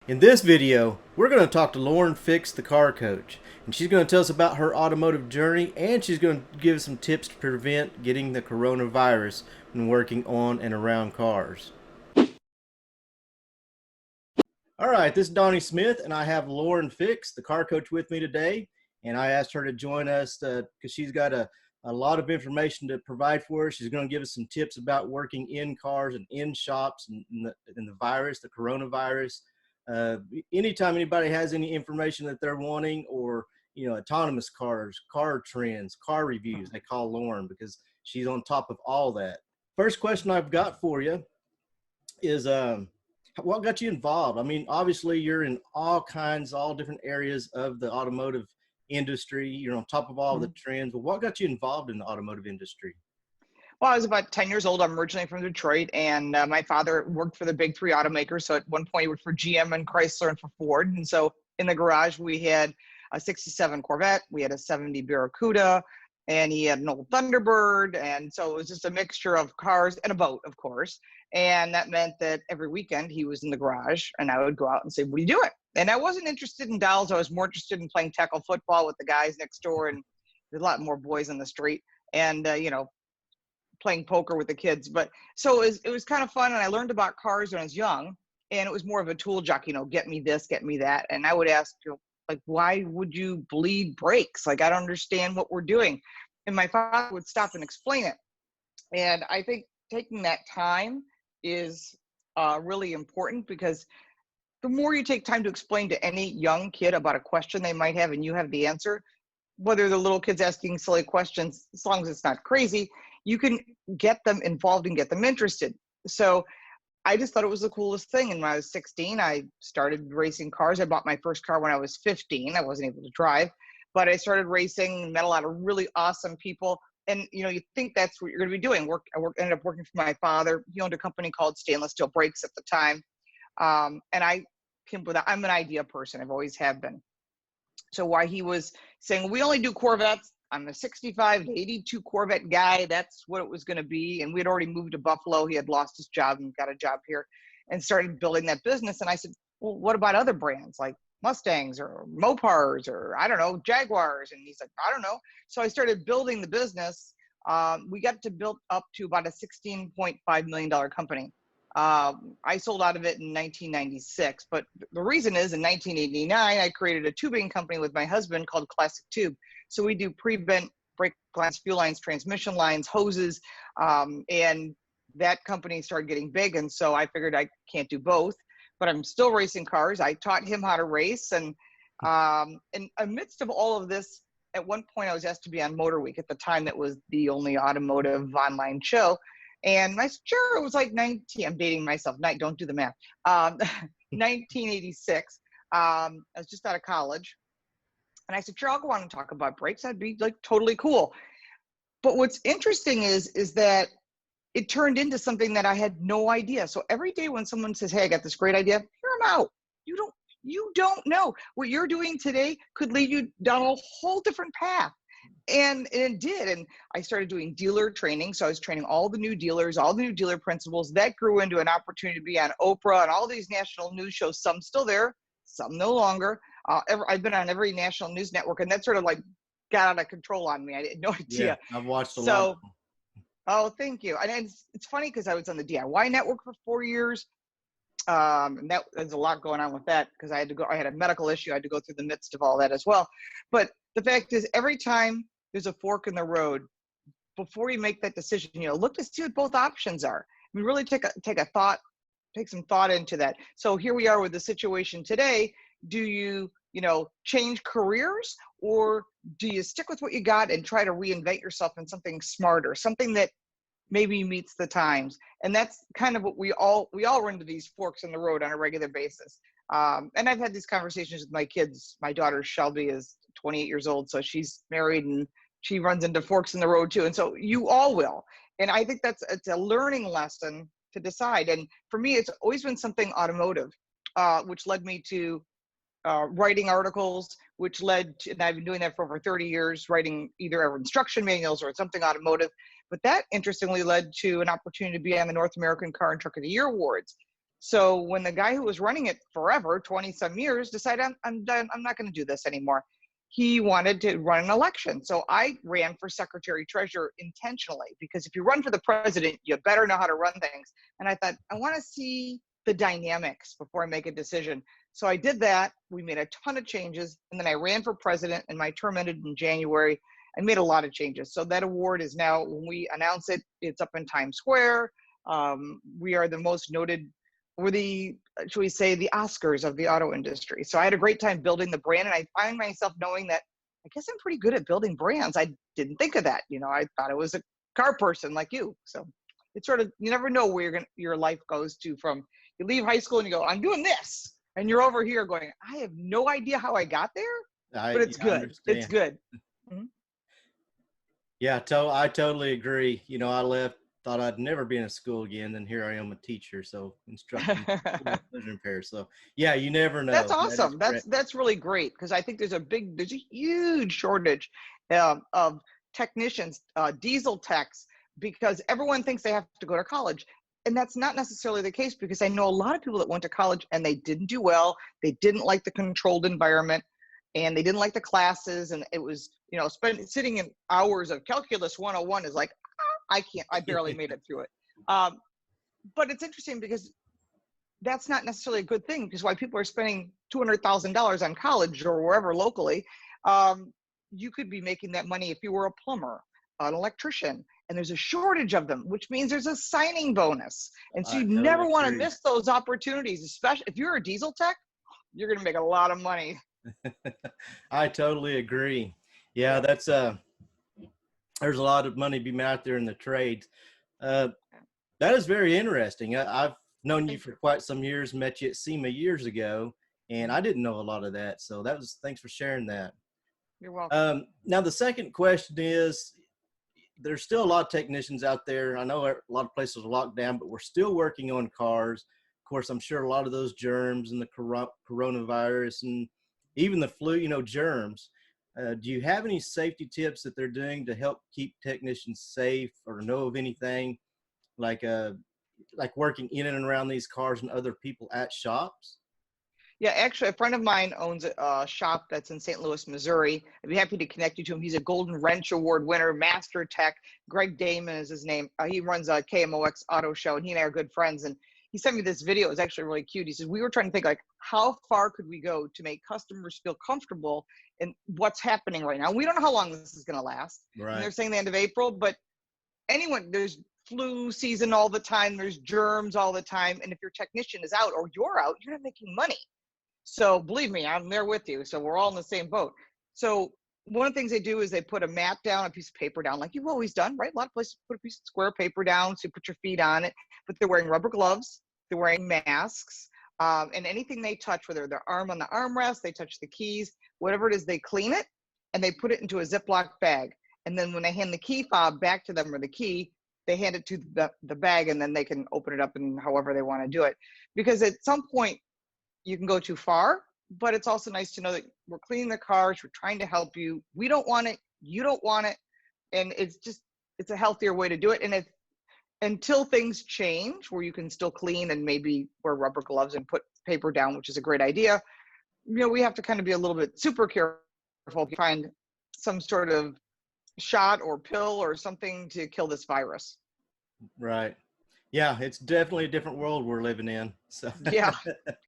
In this video, we're going to talk to Lauren Fix, the car coach, and she's going to tell us about her automotive journey, and she's going to give some tips to prevent getting the coronavirus when working on and around cars. All right, this is Donnie Smith, and I have Lauren Fix, the car coach, with me today, and I asked her to join us because she's got a lot of information to provide for us. She's going to give us some tips about working in cars and in shops and the virus, the coronavirus. Anytime anybody has any information that they're wanting, or autonomous cars, car trends, car reviews, they call Lauren because she's on top of all that. First question I've got for you is what got you involved? I mean, obviously you're in all different areas of the automotive industry. You're on top of all the trends, but what got you involved in the automotive industry? Well, I was about 10 years old. I'm originally from Detroit, and my father worked for the big three automakers. So at one point, he worked for GM and Chrysler and for Ford. And so in the garage, we had a 67 Corvette, we had a 70 Barracuda, and he had an old Thunderbird. And so it was just a mixture of cars and a boat, of course. And that meant that every weekend he was in the garage, and I would go out and say, "What are you doing?" And I wasn't interested in dolls. I was more interested in playing tackle football with the guys next door. And there's a lot more boys on the street. And, playing poker with the kids. But so it was kind of fun. And I learned about cars when I was young, and it was more of a tool jock, get me this, get me that. And I would ask, like, why would you bleed brakes? Like, I don't understand what we're doing. And my father would stop and explain it. And I think taking that time is really important, because the more you take time to explain to any young kid about a question they might have and you have the answer, whether the little kid's asking silly questions, as long as it's not crazy, you can get them involved and get them interested. So I just thought it was the coolest thing. And when I was 16, I started racing cars. I bought my first car when I was 15. I wasn't able to drive, but I started racing, met a lot of really awesome people. And, you think that's what you're going to be doing. Ended up working for my father. He owned a company called Stainless Steel Brakes at the time. And I came with I'm an idea person. I've always have been. So while he was saying, we only do Corvettes, I'm a 65 to 82 Corvette guy. That's what it was going to be. And we had already moved to Buffalo. He had lost his job and got a job here and started building that business. And I said, well, what about other brands like Mustangs or Mopars or, I don't know, Jaguars? And he's like, I don't know. So I started building the business. We got to build up to about a $16.5 million company. I sold out of it in 1996, but the reason is in 1989, I created a tubing company with my husband called Classic Tube. So we do pre-bent brake lines, fuel lines, transmission lines, hoses, and that company started getting big. And so I figured I can't do both, but I'm still racing cars. I taught him how to race. And in amidst of all of this, at one point I was asked to be on Motor Week. At the time, that was the only automotive online show. And I said, sure, it was like 19, I'm dating myself, don't do the math, 1986. I was just out of college. And I said, sure, I'll go on and talk about brakes. That'd be like totally cool. But what's interesting is that it turned into something that I had no idea. So every day when someone says, hey, I got this great idea, hear them out. You don't know. What you're doing today could lead you down a whole different path. And it did. And I started doing dealer training. So I was training all the new dealers, all the new dealer principals. That grew into an opportunity to be on Oprah and all these national news shows, some still there, some no longer. I've been on every national news network, and that sort of like got out of control on me. I had no idea. Yeah, I've watched a lot. Oh, thank you. And it's funny because I was on the DIY network for 4 years. And there's a lot going on with that because I had a medical issue. I had to go through the midst of all that as well. But the fact is, every time there's a fork in the road, before you make that decision, look to see what both options are. I mean, really take some thought into that. So here we are with the situation today. Do you, change careers, or do you stick with what you got and try to reinvent yourself in something smarter, something that maybe meets the times? And that's kind of what we all run into, these forks in the road on a regular basis. And I've had these conversations with my kids. My daughter Shelby is 28 years old, so she's married and she runs into forks in the road too. And so you all will. And I think it's a learning lesson to decide. And for me, it's always been something automotive, which led me to writing articles, which led to, and I've been doing that for over 30 years, writing either instruction manuals or something automotive. But that interestingly led to an opportunity to be on the North American Car and Truck of the Year Awards. So when the guy who was running it forever, 20 some years, decided I'm done, I'm not going to do this anymore, he wanted to run an election. So I ran for secretary treasurer intentionally, because if you run for the president, you better know how to run things. And I thought, I want to see the dynamics before I make a decision. So I did that. We made a ton of changes. And then I ran for president, and my term ended in January. I made a lot of changes. So that award is now, when we announce it, it's up in Times Square. We are the most noted, we're the, should we say, the Oscars of the auto industry. So I had a great time building the brand, and I find myself knowing that I guess I'm pretty good at building brands. I didn't think of that. You know, I thought I was a car person like you. So it's sort of, you never know where your life goes to. From you leave high school and you go, I'm doing this, and you're over here going, I have no idea how I got there, but it's good. It's good. Mm-hmm. Yeah, I totally agree. You know, I left, thought I'd never be in a school again, and here I am, a teacher, so instructing vision impaired. So yeah, you never know. That's awesome. That's really great, because I think there's a huge shortage of technicians, diesel techs, because everyone thinks they have to go to college. And that's not necessarily the case, because I know a lot of people that went to college and they didn't do well. They didn't like the controlled environment, and they didn't like the classes. And it was, you know, sitting in hours of calculus 101 is like, I barely made it through it. But it's interesting, because that's not necessarily a good thing, because why people are spending $200,000 on college or wherever locally, you could be making that money if you were a plumber, an electrician, and there's a shortage of them, which means there's a signing bonus. And so you never want to miss those opportunities, especially if you're a diesel tech, you're going to make a lot of money. I totally agree. Yeah, that's there's a lot of money to be made out there in the trades. That is very interesting. I've known you for quite some years, met you at SEMA years ago, and I didn't know a lot of that. So thanks for sharing that. You're welcome. Now, the second question is, there's still a lot of technicians out there. I know a lot of places are locked down, but we're still working on cars. Of course, I'm sure a lot of those germs and the coronavirus and even the flu, you know, germs. Do you have any safety tips that they're doing to help keep technicians safe, or know of anything like working in and around these cars and other people at shops? Yeah, actually, a friend of mine owns a shop that's in St. Louis, Missouri. I'd be happy to connect you to him. He's a Golden Wrench Award winner, master tech. Greg Damon is his name. He runs a KMOX auto show, and he and I are good friends. And he sent me this video. It was actually really cute. He says, we were trying to think, like, how far could we go to make customers feel comfortable in what's happening right now? We don't know how long this is going to last. Right. And they're saying the end of April, but there's flu season all the time. There's germs all the time. And if your technician is out or you're out, you're not making money. So believe me, I'm there with you. So we're all in the same boat. So one of the things they do is they put a mat down, a piece of paper down, like you've always done, right? A lot of places put a piece of square paper down, so you put your feet on it, but they're wearing rubber gloves, they're wearing masks, and anything they touch, whether their arm on the armrest, they touch the keys, whatever it is, they clean it, and they put it into a Ziploc bag. And then when they hand the key fob back to them, or the key, they hand it to the bag, and then they can open it up and however they want to do it. Because at some point, you can go too far, but it's also nice to know that we're cleaning the cars, we're trying to help you. We don't want it, you don't want it. And it's a healthier way to do it. And until things change where you can still clean and maybe wear rubber gloves and put paper down, which is a great idea, you know, we have to kind of be a little bit super careful to find some sort of shot or pill or something to kill this virus. Right. Yeah, it's definitely a different world we're living in. So yeah,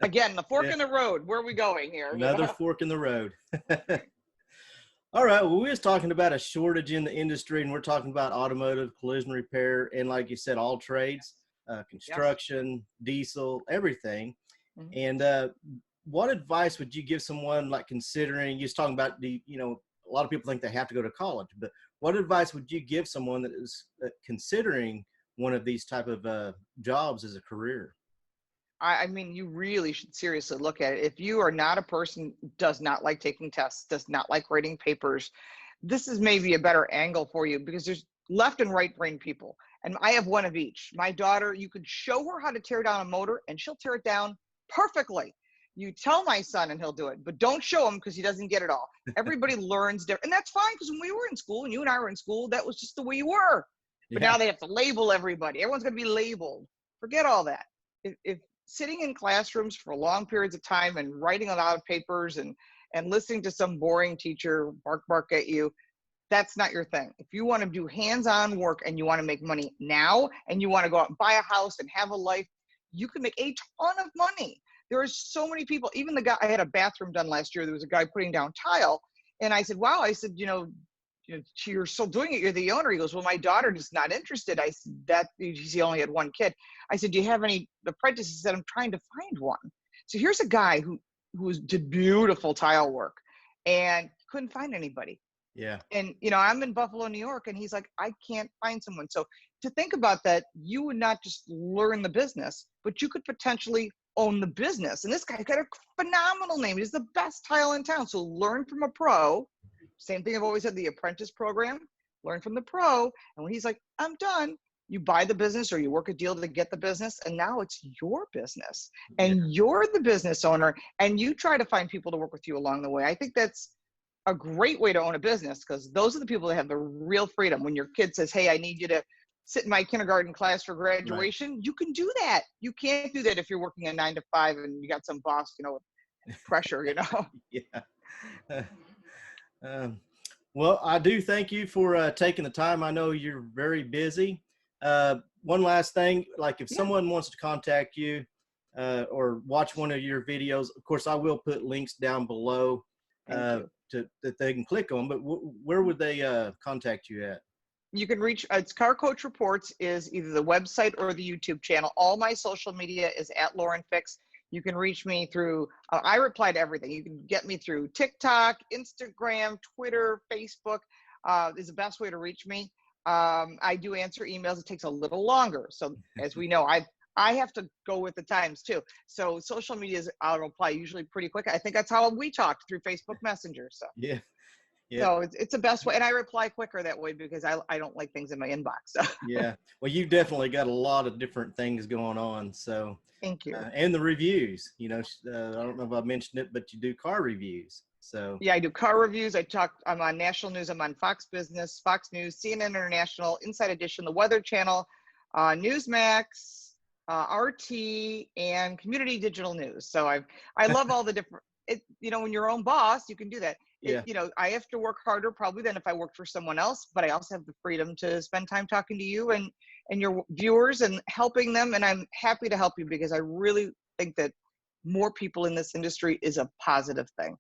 again, the fork in the road. Where are we going here? Another fork in the road. All right. Well, we was talking about a shortage in the industry, and we're talking about automotive, collision repair, and like you said, all trades, construction, diesel, everything. Mm-hmm. And what advice would you give someone, like, considering, you're talking about a lot of people think they have to go to college, but what advice would you give someone that is considering one of these type of jobs as a career? I mean, you really should seriously look at it. If you are not a person who does not like taking tests, does not like writing papers, this is maybe a better angle for you, because there's left and right brain people. And I have one of each. My daughter, you could show her how to tear down a motor and she'll tear it down perfectly. You tell my son and he'll do it, but don't show him, because he doesn't get it all. Everybody learns different. And that's fine, because when we were in school, and you and I were in school, that was just the way you were. But now they have to label everybody. Everyone's going to be labeled. Forget all that. If sitting in classrooms for long periods of time and writing a lot of papers and listening to some boring teacher bark at you, that's not your thing. If you want to do hands-on work and you want to make money now and you want to go out and buy a house and have a life, you can make a ton of money. There are so many people, even the guy, I had a bathroom done last year. There was a guy putting down tile. And I said, wow, I said, you're still doing it. You're the owner. He goes, well, my daughter is not interested. I said, he only had one kid. I said, do you have any apprentices? He said, I'm trying to find one. So here's a guy who did beautiful tile work and couldn't find anybody. Yeah. And, I'm in Buffalo, New York, and he's like, I can't find someone. So to think about that, you would not just learn the business, but you could potentially own the business. And this guy got a phenomenal name. He's the best tile in town. So learn from a pro. Same thing I've always said, the apprentice program, learn from the pro. And when he's like, I'm done, you buy the business or you work a deal to get the business. And now it's your business and you're the business owner and you try to find people to work with you along the way. I think that's a great way to own a business because those are the people that have the real freedom. When your kid says, hey, I need you to sit in my kindergarten class for graduation, you can do that. You can't do that if you're working a 9 to 5 and you got some boss, with pressure, Yeah. Well, I do thank you for taking the time. I know you're very busy. One last thing, like if someone wants to contact you or watch one of your videos, of course, I will put links down below that they can click on, but where would they contact you at? You can reach, it's Car Coach Reports is either the website or the YouTube channel. All my social media is at Lauren Fix. You can reach me through, I reply to everything. You can get me through TikTok, Instagram, Twitter, Facebook is the best way to reach me. I do answer emails. It takes a little longer. So as we know, I have to go with the times too. So social media I'll reply usually pretty quick. I think that's how we talked through Facebook Messenger. So Yeah. So it's the best way. And I reply quicker that way because I don't like things in my inbox. So. Yeah. Well, you've definitely got a lot of different things going on. So thank you. And the reviews, I don't know if I mentioned it, but you do car reviews. So yeah, I do car reviews. I'm on national news. I'm on Fox Business, Fox News, CNN International, Inside Edition, the Weather Channel, Newsmax, RT, and Community Digital News. So I love all the different, when you're your own boss, you can do that. Yeah. I have to work harder probably than if I worked for someone else, but I also have the freedom to spend time talking to you and your viewers and helping them. And I'm happy to help you because I really think that more people in this industry is a positive thing.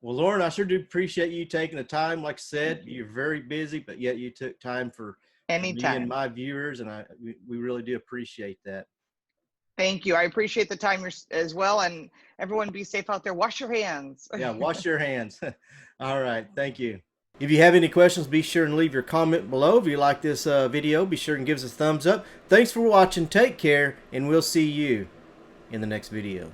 Well, Lauren, I sure do appreciate you taking the time. Like I said, you're very busy, but yet you took time for me and my viewers, and we really do appreciate that. Thank you. I appreciate the time as well. And everyone be safe out there. Wash your hands. Yeah, wash your hands. All right. Thank you. If you have any questions, be sure and leave your comment below. If you like this video, be sure and give us a thumbs up. Thanks for watching. Take care, and we'll see you in the next video.